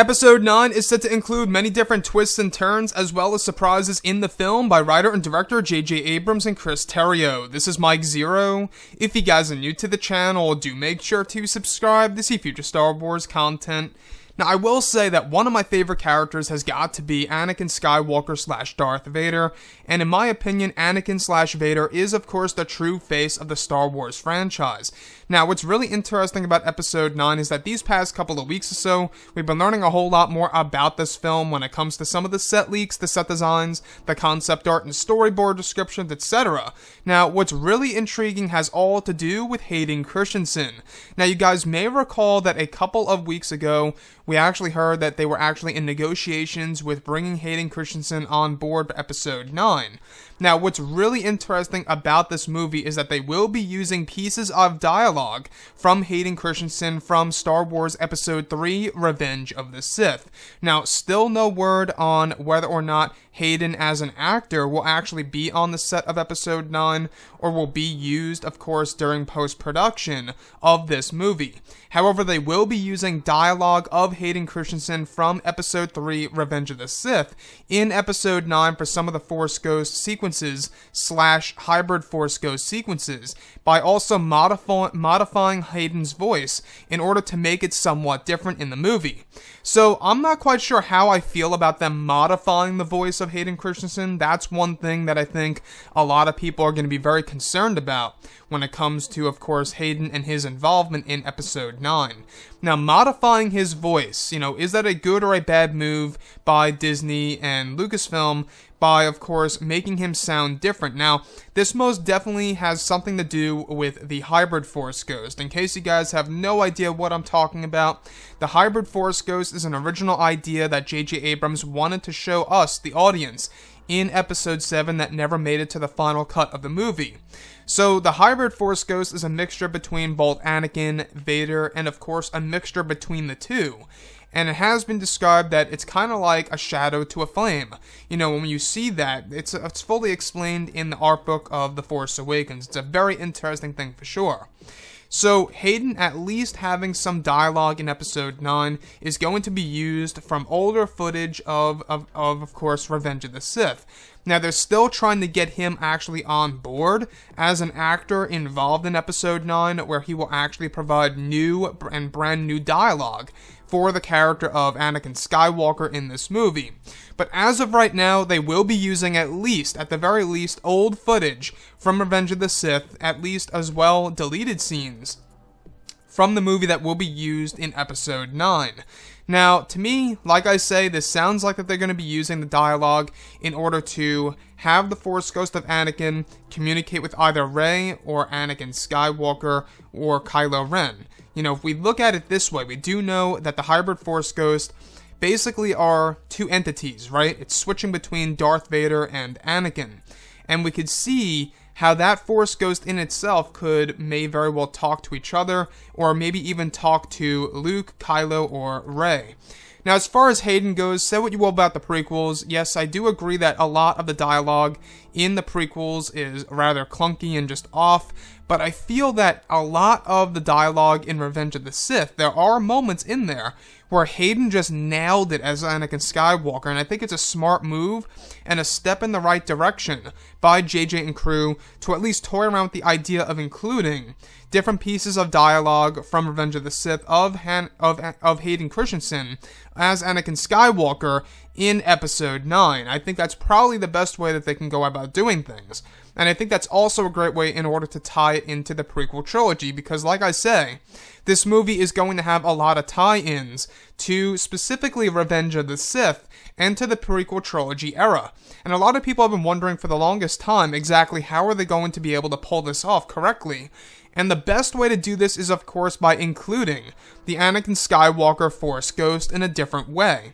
Episode 9 is set to include many different twists and turns, as well as surprises in the film by writer and director J.J. Abrams and Chris Terrio. This is Mike Zero. If you guys are new to the channel, do make sure to subscribe to see future Star Wars content. Now, I will say that one of my favorite characters has got to be Anakin Skywalker / Darth Vader, and in my opinion, Anakin / Vader is, of course, the true face of the Star Wars franchise. Now, what's really interesting about Episode 9 is that these past couple of weeks or so, we've been learning a whole lot more about this film when it comes to some of the set leaks, the set designs, the concept art and storyboard descriptions, etc. Now, what's really intriguing has all to do with Hayden Christensen. Now, you guys may recall that a couple of weeks ago, we actually heard that they were actually in negotiations with bringing Hayden Christensen on board for Episode 9. Now, what's really interesting about this movie is that they will be using pieces of dialogue from Hayden Christensen from Star Wars Episode 3, Revenge of the Sith. Now, still no word on whether or not Hayden as an actor will actually be on the set of Episode 9 or will be used, of course, during post-production of this movie. However, they will be using dialogue of Hayden Christensen from Episode 3, Revenge of the Sith, in Episode 9 for some of the Force Ghost sequences / hybrid Force Ghost sequences, by also modifying Hayden's voice in order to make it somewhat different in the movie. So, I'm not quite sure how I feel about them modifying the voice of Hayden Christensen. That's one thing that I think a lot of people are going to be very concerned about when it comes to, of course, Hayden and his involvement in Episode 9. Now, modifying his voice, is that a good or a bad move by Disney and Lucasfilm by, of course, making him sound different? Now, this most definitely has something to do with the hybrid Force Ghost. In case you guys have no idea what I'm talking about, the hybrid Force Ghost is an original idea that J.J. Abrams wanted to show us, the audience, in Episode 7 that never made it to the final cut of the movie. So, the hybrid Force Ghost is a mixture between both Anakin, Vader, and of course a mixture between the two. And it has been described that it's kind of like a shadow to a flame. When you see that, it's fully explained in the art book of The Force Awakens. It's a very interesting thing for sure. So, Hayden at least having some dialogue in Episode 9 is going to be used from older footage of course, Revenge of the Sith. Now, they're still trying to get him actually on board as an actor involved in Episode 9, where he will actually provide new and brand new dialogue for the character of Anakin Skywalker in this movie. But as of right now, they will be using at the very least, old footage from Revenge of the Sith, at least as well deleted scenes from the movie that will be used in Episode 9. Now, to me, like I say, this sounds like that they're going to be using the dialogue in order to have the Force Ghost of Anakin communicate with either Rey or Anakin Skywalker or Kylo Ren. If we look at it this way, we do know that the hybrid Force Ghost basically are two entities, right? It's switching between Darth Vader and Anakin. And we could see how that Force Ghost in itself may very well talk to each other, or maybe even talk to Luke, Kylo, or Rey. Now, as far as Hayden goes, say what you will about the prequels. Yes, I do agree that a lot of the dialogue in the prequels is rather clunky and just off, but I feel that a lot of the dialogue in Revenge of the Sith, there are moments in there where Hayden just nailed it as Anakin Skywalker, and I think it's a smart move and a step in the right direction by JJ and crew to at least toy around with the idea of including different pieces of dialogue from Revenge of the Sith of Hayden Christensen as Anakin Skywalker in Episode 9. I think that's probably the best way that they can go about doing things. And I think that's also a great way in order to tie it into the prequel trilogy, because like I say, this movie is going to have a lot of tie-ins to specifically Revenge of the Sith and to the prequel trilogy era. And a lot of people have been wondering for the longest time exactly how are they going to be able to pull this off correctly. And the best way to do this is, of course, by including the Anakin Skywalker Force Ghost in a different way.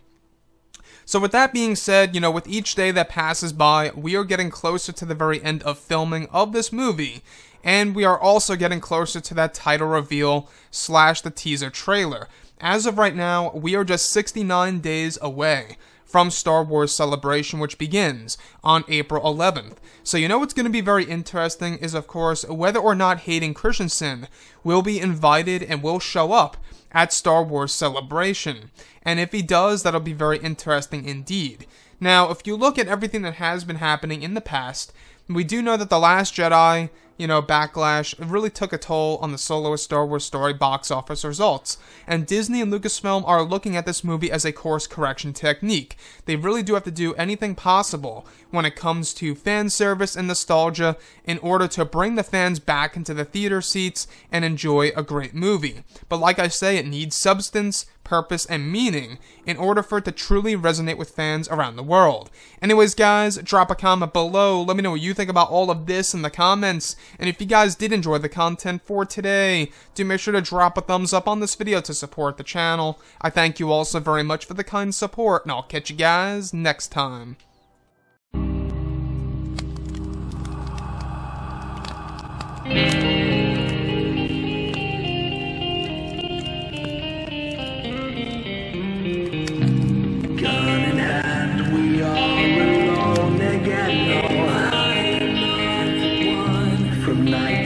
So with that being said, with each day that passes by, we are getting closer to the very end of filming of this movie, and we are also getting closer to that title reveal / the teaser trailer. As of right now, we are just 69 days away from Star Wars Celebration, which begins on April 11th. So you know what's going to be very interesting is, of course, whether or not Hayden Christensen will be invited and will show up at Star Wars Celebration. And if he does, that'll be very interesting indeed. Now, if you look at everything that has been happening in the past, we do know that The Last Jedi, Backlash, really took a toll on the soloist Star Wars story box office results. And Disney and Lucasfilm are looking at this movie as a course correction technique. They really do have to do anything possible when it comes to fan service and nostalgia in order to bring the fans back into the theater seats and enjoy a great movie. But like I say, it needs substance, purpose, and meaning in order for it to truly resonate with fans around the world. Anyways, guys, drop a comment below. Let me know what you think about all of this in the comments. And if you guys did enjoy the content for today, do make sure to drop a thumbs up on this video to support the channel. I thank you all so very much for the kind support, and I'll catch you guys next time. From night